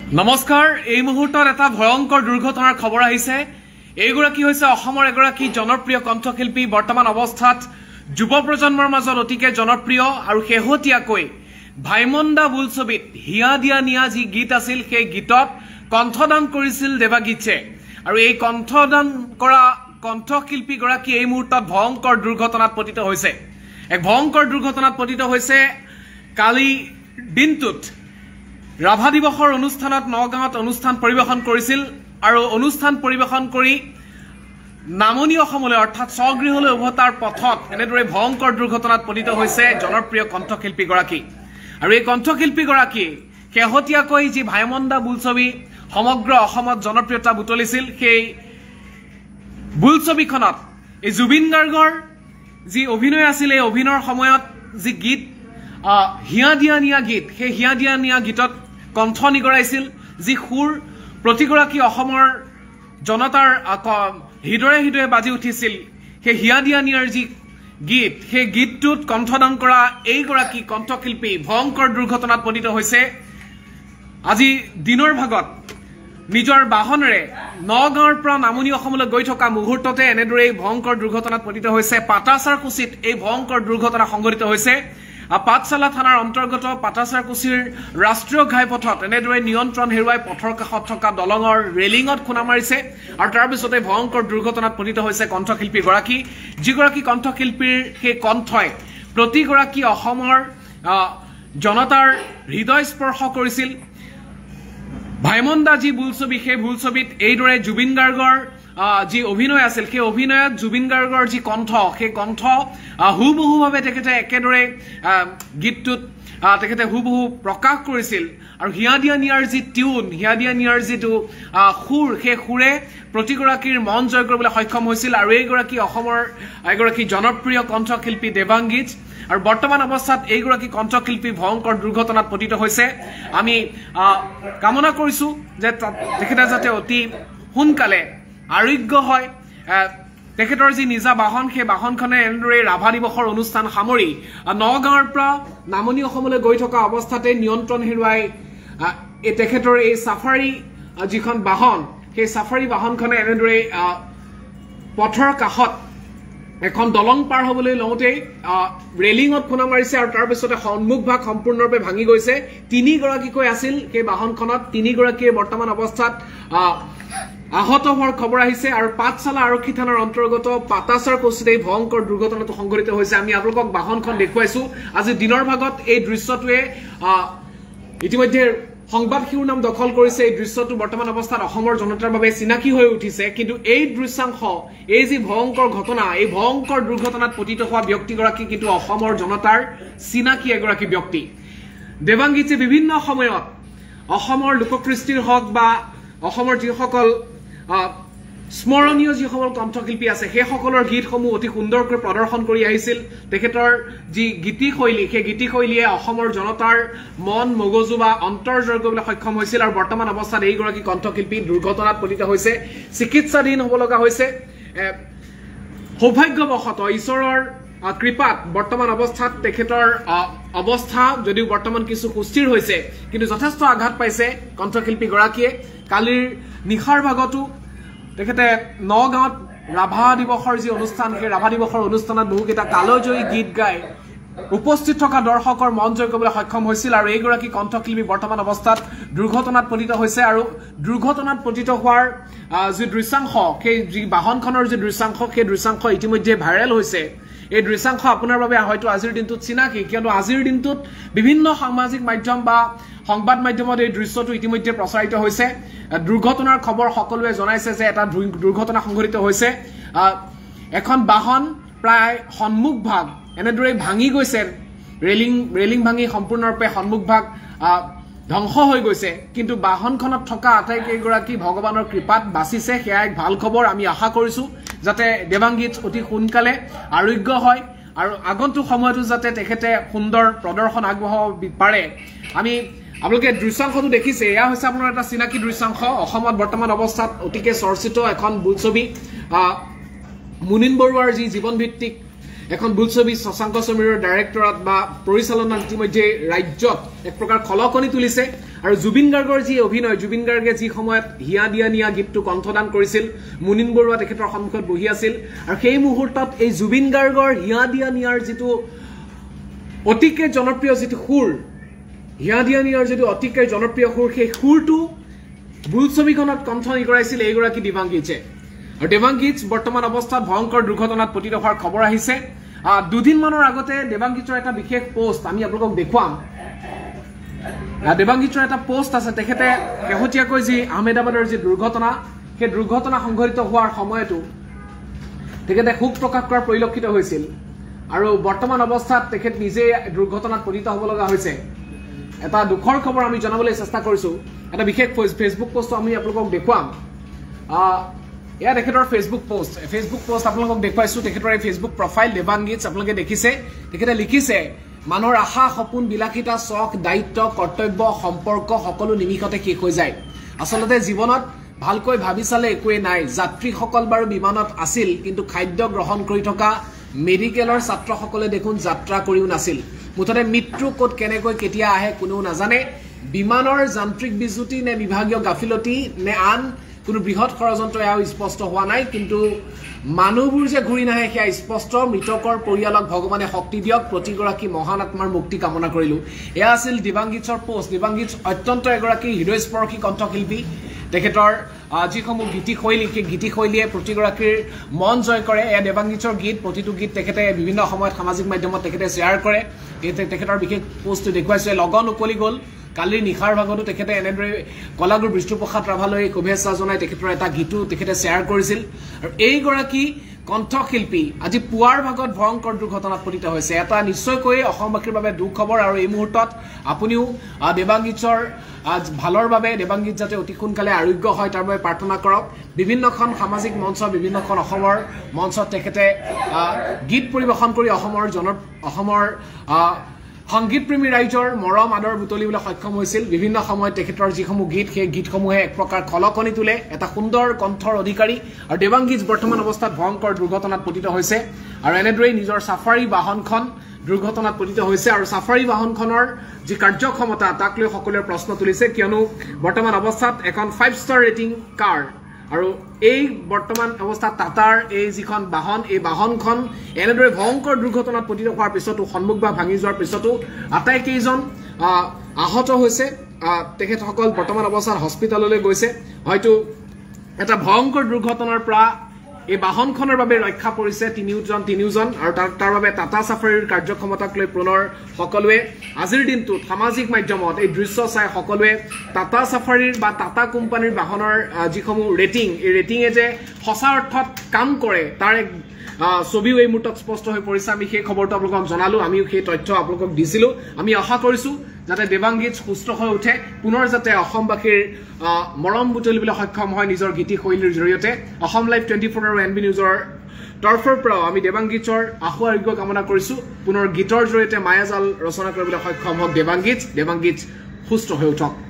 নমস্কাৰ এই মুহূৰ্তত এটা ভয়ংকৰ দুৰ্ঘটনাৰ খবৰ আহিছে এইগৰাকী হৈছে অসমৰ এগৰাকী জনপ্ৰিয় কণ্ঠশিল্পী বৰ্তমান অৱস্থাত যুৱ প্ৰজন্মৰ মাজত অতিকে জনপ্ৰিয় আৰু শেহতীয়াকৈ ভাইমন্দা বোলছবিত হিয়া দিয়া নিয়া যি গীত আছিল সেই গীতত কণ্ঠদান কৰিছিল দেৱাগীতে আৰু এই কণ্ঠদান কৰা কণ্ঠশিল্পী গৰাকী এই মুহূৰ্তত ভয়ংকৰ দুৰ্ঘটনাত পতিত হৈছে এক ভয়ংকৰ দুৰ্ঘটনাত পতিত হৈছে কালি দিনটোত ৰাভা দিৱসৰ অনুষ্ঠানত নগাঁৱত অনুষ্ঠান পৰিবেশন কৰিছিল আৰু অনুষ্ঠান পৰিবেশন কৰি নামনি অসমলৈ অৰ্থাৎ স্বগৃহলৈ উভতাৰ পথত এনেদৰে ভয়ংকৰ দুৰ্ঘটনাত পতিত হৈছে জনপ্ৰিয় কণ্ঠশিল্পী গৰাকী আৰু এই কণ্ঠশিল্পী গৰাকী শেহতীয়াকৈ যি ভাইমন্দা বোলছবি সমগ্ৰ অসমত জনপ্ৰিয়তা বুটলিছিল সেই বোলছবিখনত এই জুবিন গাৰ্গৰ যি অভিনয় আছিল এই অভিনয়ৰ সময়ত যি গীত হিয়া দিয়া নিয়া গীত সেই হিয়া দিয়া নিয়া গীতত কণ্ঠ নিগৰাইছিল যি সুৰ প্ৰতিগৰাকী অসমৰ জনতাৰ হৃদয়ে হৃদয়ে বাজি উঠিছিল সেই হিয়া দিয়া নিয়াৰ যি গীত সেই গীতটোত কণ্ঠদান কৰা এইগৰাকী কণ্ঠশিল্পী ভয়ংকৰ দুৰ্ঘটনাত পতিত হৈছে আজি দিনৰ ভাগত নিজৰ বাহনেৰে নগাঁৱৰ পৰা নামনি অসমলৈ গৈ থকা মুহূৰ্ততে এনেদৰে ভয়ংকৰ দুৰ্ঘটনাত পতিত হৈছে পাটাচাৰকুছিত এই ভয়ংকৰ দুৰ্ঘটনা সংঘটিত হৈছে পাঠশালা থানাৰ অন্তৰ্গত পাটাচাৰকুছিৰ ৰাষ্ট্ৰীয় ঘাইপথত এনেদৰে নিয়ন্ত্ৰণ হেৰুৱাই পথৰ কাষত থকা দলঙৰ ৰেলিঙত খুনা মাৰিছে আৰু তাৰ পিছতে ভয়ংকৰ দুৰ্ঘটনাত পতিত হৈছে কণ্ঠশিল্পী গৰাকী যিগৰাকী কণ্ঠশিল্পীৰ সেই কণ্ঠই প্ৰতিগৰাকী অসমৰ জনতাৰ হৃদয় স্পৰ্শ কৰিছিল ভাইমন্দা যি বোলছবি সেই বোলছবিত এইদৰে জুবিন গাৰ্গৰ যি অভিনয় আছিল সেই অভিনয়ত জুবিন গাৰ্গৰ যি কণ্ঠ সেই কণ্ঠ হুবহুভাৱে তেখেতে একেদৰে গীতটোত তেখেতে হুবহু প্ৰকাশ কৰিছিল আৰু হিয়া দিয়া নিয়াৰ যি টিউন হিয়া দিয়া নিয়াৰ যিটো সুৰ সেই সুৰে প্ৰতিগৰাকীৰ মন জয় কৰিবলৈ সক্ষম হৈছিল আৰু এইগৰাকী অসমৰ এগৰাকী জনপ্ৰিয় কণ্ঠশিল্পী দেৱাংগীত আৰু বৰ্তমান অৱস্থাত এইগৰাকী কণ্ঠশিল্পী ভয়ংকৰ দুৰ্ঘটনাত পতিত হৈছে আমি কামনা কৰিছো যে তেখেতে যাতে অতি সোনকালে আৰোগ্য হয় তেখেতৰ যি নিজা বাহন সেই বাহনখনে এনেদৰে ৰাভা দিৱসৰ অনুষ্ঠান সামৰি নগাঁৱৰ পৰা নামনি অসমলৈ গৈ থকা অৱস্থাতে নিয়ন্ত্ৰণ হেৰুৱাই তেখেতৰ এই সাফাৰী যিখন বাহন সেই সাফাৰী বাহনখনে এনেদৰে পথৰ কাষত এখন দলং পাৰ হ'বলৈ লওঁতেই ৰেলিঙত খুনা মাৰিছে আৰু তাৰ পিছতে সন্মুখ ভাগ সম্পূৰ্ণৰূপে ভাঙি গৈছে তিনিগৰাকীকৈ আছিল সেই বাহনখনত তিনিগৰাকীয়ে বৰ্তমান অৱস্থাত আহত হোৱাৰ খবৰ আহিছে আৰু পাঠশালা আৰক্ষী থানাৰ অন্তৰ্গত পাটাচাৰকুছিত এই ভয়ংকৰ দুৰ্ঘটনাটো সংঘটিত হৈছে আমি আপোনালোকক বাহনখন দেখুৱাইছো আজি দিনৰ ভাগত এই দৃশ্যটোৱে ইতিমধ্যে সংবাদ শিৰোনাম দখল কৰিছে এই দৃশ্যটো বৰ্তমান অৱস্থাত অসমৰ জনতাৰ বাবে চিনাকি হৈ উঠিছে কিন্তু এই দৃশ্যাংশ এই যি ভয়ংকৰ ঘটনা এই ভয়ংকৰ দুৰ্ঘটনাত পতিত হোৱা ব্যক্তিগৰাকী কিন্তু অসমৰ জনতাৰ চিনাকি এগৰাকী ব্যক্তি দেৱাংগীতে বিভিন্ন সময়ত অসমৰ লোককৃষ্টিৰ হক বা অসমৰ যিসকল স্মৰণীয় যিসকল কণ্ঠশিল্পী আছে সেইসকলৰ গীতসমূহ অতি সুন্দৰকৈ প্ৰদৰ্শন কৰি আহিছিল তেখেতৰ যি গীতিশৈলী সেই গীতিশৈলীয়ে অসমৰ জনতাৰ মন মগজু বা অন্তৰ জয় কৰিবলৈ সক্ষম হৈছিল আৰু বৰ্তমান অৱস্থাত এইগৰাকী কণ্ঠশিল্পী দুৰ্ঘটনাত পতিত হৈছে চিকিৎসাধীন হ'ব লগা হৈছে সৌভাগ্যবশতঃ ঈশ্বৰৰ কৃপাত বৰ্তমান অৱস্থাত তেখেতৰ অৱস্থা যদিও বৰ্তমান কিছু সুস্থিৰ হৈছে কিন্তু যথেষ্ট আঘাত পাইছে কণ্ঠশিল্পী গৰাকীয়ে কালিৰ নিশাৰ ভাগতো তেখেতে নগাঁৱত ৰাভা দিৱসৰ যি অনুষ্ঠান সেই ৰাভা দিৱসৰ অনুষ্ঠানত বহুকেইটা কালজয়ী গীত গাই উপস্থিত থকা দৰ্শকৰ মন জয় কৰিবলৈ সক্ষম হৈছিল আৰু এইগৰাকী কণ্ঠশিল্পী বৰ্তমান অৱস্থাত দুৰ্ঘটনাত পতিত হৈছে আৰু দুৰ্ঘটনাত পতিত হোৱাৰ যি দৃশ্যাংশ সেই যি বাহনখনৰ যি দৃশ্যাংশ সেই দৃশ্যাংশ ইতিমধ্যে ভাইৰেল হৈছে এই দৃশ্যাংশ আপোনাৰ বাবে হয়তো আজিৰ দিনটোত চিনাকি কিয়নো আজিৰ দিনটোত বিভিন্ন সামাজিক মাধ্যম বা সংবাদ মাধ্যমত এই দৃশ্যটো ইতিমধ্যে প্ৰচাৰিত হৈছে দুৰ্ঘটনাৰ খবৰ সকলোৱে জনাইছে যে এটা দুৰ্ঘটনা সংঘটিত হৈছে এখন বাহন প্ৰায় সন্মুখ ভাগ এনেদৰে ভাঙি গৈছে ৰেলিং ভাঙি সম্পূৰ্ণৰূপে সন্মুখ ভাগ ধ্বংস হৈ গৈছে কিন্তু বাহনখনত থকা আটাইকেইগৰাকী ভগৱানৰ কৃপাত বাচিছে সেয়া এক ভাল খবৰ আমি আশা কৰিছো যাতে দেৱাংগীত অতি সোনকালে আৰোগ্য হয় আৰু আগন্তুক সময়তো যাতে তেখেতে সুন্দৰ প্ৰদৰ্শন আগবঢ়াব পাৰে আমি আপোনালোকে দৃশ্যাংশটো দেখিছে এয়া হৈছে আপোনাৰ এটা চিনাকি দৃশ্যাংশ অসমত বৰ্তমান অৱস্থাত অতিকে চৰ্চিত এখন বোলছবি মুনিন বৰুৱাৰ যি জীৱন ভিত্তিক এখন বোলছবি শশাংক সমীৰৰ ডাইৰেক্টৰত বা পৰিচালনাত ইতিমধ্যে ৰাজ্যত এক প্ৰকাৰ খলকনি তুলিছে আৰু জুবিন গাৰ্গৰ যি অভিনয় জুবিন গাৰ্গে যি সময়ত হিয়া দিয়া নিয়া গীতটো কণ্ঠদান কৰিছিল মুনিন বৰুৱা তেখেতৰ সন্মুখত বহি আছিল আৰু সেই মুহূৰ্তত এই জুবিন গাৰ্গৰ হিয়া দিয়া নিয়াৰ যিটো অতিকে জনপ্ৰিয় যিটো সুৰ হিয়া দিয়া নিয়াৰ যিটো অতিকে জনপ্ৰিয় সুৰ সেই সুৰটো বোলছবিখনত কণ্ঠনি কৰাইছিল এইগৰাকী দেৱাংগীছে আৰু দেৱাংগীজ বৰ্তমান অৱস্থাত ভয়ংকৰ দুৰ্ঘটনাত পতিত হোৱাৰ খবৰ আহিছে দুদিনমানৰ আগতে দেৱাংগীজৰ এটা বিশেষ পোষ্ট আমি আপোনালোকক দেখুৱাম দেৱাংগীজৰ এটা পোষ্ট আছে তেখেতে শেহতীয়াকৈ যি আহমেদাবাদৰ যি দুৰ্ঘটনা সেই দুৰ্ঘটনা সংঘটিত হোৱাৰ সময়তো তেখেতে শোক প্ৰকাশ কৰাৰ পৰিলক্ষিত হৈছিল আৰু বৰ্তমান অৱস্থাত তেখেত নিজে দুৰ্ঘটনাত পতিত হ'ব লগা হৈছে এটা দুখৰ খবৰ আমি জনাবলৈ চেষ্টা কৰিছো এটা বিশেষ ফেচবুক পোষ্ট আমি আপোনালোকক দেখুৱাম এয়া তেখেতৰ ফেচবুক পোষ্ট আপোনালোকক দেখুৱাইছো তেখেতৰ এই ফেচবুক প্ৰফাইল দেৱাংগীজ আপোনালোকে দেখিছে তেখেতে লিখিছে মানুহৰ আশা সপোন বিলাসিতা চখ দায়িত্ব কৰ্তব্য সম্পৰ্ক সকলো নিমিষতে শেষ হৈ যায় আচলতে জীৱনত ভালকৈ ভাবি চালে একোৱে নাই যাত্ৰীসকল বাৰু বিমানত আছিল কিন্তু খাদ্য গ্ৰহণ কৰি থকা মেডিকেলৰ ছাত্ৰসকলে দেখোন যাত্ৰা কৰিও নাছিল মুঠতে মৃত্যু ক'ত কেনেকৈ কেতিয়া আহে কোনেও নাজানে বিমানৰ যান্ত্ৰিক বিজুতি নে বিভাগীয় গাফিলতি নে আন কোনো বৃহৎ ষড়যন্ত্ৰ এয়াও স্পষ্ট হোৱা নাই কিন্তু মানুহবোৰ যে ঘূৰি নাহে সেয়া স্পষ্ট মৃতকৰ পৰিয়ালক ভগৱানে শক্তি দিয়ক প্ৰতিগৰাকী মহান আত্মাৰ মুক্তি কামনা কৰিলো এয়া আছিল দেৱাংগীজৰ পোষ্ট দেৱাংগীজ অত্যন্ত এগৰাকী হৃদয়স্পৰ্শী কণ্ঠশিল্পী তেখেতৰ যিসমূহ গীতিশৈলী সেই গীতিশৈলীয়ে প্ৰতিগৰাকীৰ মন জয় কৰে এয়া দেৱাংগীজৰ গীত প্ৰতিটো গীত তেখেতে বিভিন্ন সময়ত সামাজিক মাধ্যমত তেখেতে শ্বেয়াৰ কৰে তেখেতৰ বিশেষ পোষ্টটো দেখুৱাইছে লগন উকলি গ'ল কালিৰ নিশাৰ ভাগতো তেখেতে এনেদৰে কলাগুৰু বিষ্ণুপ্ৰসাদ ৰাভালৈ শুভেচ্ছা জনাই তেখেতৰ এটা গীতো তেখেতে শ্বেয়াৰ কৰিছিল আৰু এইগৰাকী কণ্ঠশিল্পী আজি পুৱাৰ ভাগত ভয়ংকৰ দুৰ্ঘটনাত পতিত হৈছে এটা নিশ্চয়কৈ অসমবাসীৰ বাবে দুখ খবৰ আৰু এই মুহূৰ্তত আপুনিও দেৱাংগীজৰ ভালৰ বাবে দেৱাংগীজ যাতে অতি সোনকালে আৰোগ্য হয় তাৰ বাবে প্ৰাৰ্থনা কৰক বিভিন্নখন সামাজিক মঞ্চ বিভিন্নখন অসমৰ মঞ্চত তেখেতে গীত পৰিৱেশন কৰি অসমৰ সংগীতপ্ৰেমী ৰাইজৰ মৰম আদৰ বুটলিবলৈ সক্ষম হৈছিল বিভিন্ন সময়ত তেখেতৰ যিসমূহ গীত সেই গীতসমূহে এক প্ৰকাৰ খলকনি তোলে এটা সুন্দৰ কণ্ঠৰ অধিকাৰী আৰু দেৱাংগীজ বৰ্তমান অৱস্থাত ভয়ংকৰ দুৰ্ঘটনাত পতিত হৈছে আৰু এনেদৰেই নিজৰ সাফাৰী বাহনখন দুৰ্ঘটনাত পতিত হৈছে আৰু সাফাৰী বাহনখনৰ যি কাৰ্যক্ষমতা তাক লৈ সকলোৱে প্ৰশ্ন তুলিছে কিয়নো বৰ্তমান অৱস্থাত এখন 5 ষ্টাৰ ৰেটিং কাৰ আৰু এই বৰ্তমান অৱস্থাত টাটাৰ এই যিখন বাহন এই বাহনখন এনেদৰে ভয়ংকৰ দুৰ্ঘটনাত পতিত হোৱাৰ পিছতো সন্মুখ বা ভাঙি যোৱাৰ পিছতো আটাইকেইজন আহত হৈছে তেখেতসকল বৰ্তমান অৱস্থাত হস্পিটেললৈ গৈছে হয়তো এটা ভয়ংকৰ দুৰ্ঘটনাৰ পৰা এই বাহনখনৰ বাবে ৰক্ষা পৰিছে তিনিওজন আৰু তাৰ বাবে টাটা সাফাৰীৰ কাৰ্যক্ষমতাক লৈ পুনৰ সকলোৱে আজিৰ দিনটোত সামাজিক মাধ্যমত এই দৃশ্য চাই সকলোৱে টাটা সাফাৰীৰ বা টাটা কোম্পানীৰ বাহনৰ যিসমূহ ৰেটিং এই ৰেটিঙে যে সঁচা অৰ্থত কাম কৰে তাৰ এক ছবিও এই মুহূৰ্তত স্পষ্ট হৈ পৰিছে আমি সেই খবৰটো আপোনালোকক জনালো আমিও সেই তথ্য আপোনালোকক দিছিলো আমি আশা কৰিছো যাতে দেৱাংগীজ সুস্থ হৈ উঠে পুনৰ যাতে অসমবাসীৰ মৰম বুটলিবলৈ সক্ষম হয় নিজৰ গীতিশৈলীৰ জৰিয়তে অসম লাইভ 24 আৰু এনবি নিউজৰ তৰফৰ পৰাও আমি দেৱাংগীজৰ আশু আৰোগ্য কামনা কৰিছো পুনৰ গীতৰ জৰিয়তে মায়াজাল ৰচনা কৰিবলৈ সক্ষম হওক দেৱাংগীজ সুস্থ হৈ উঠক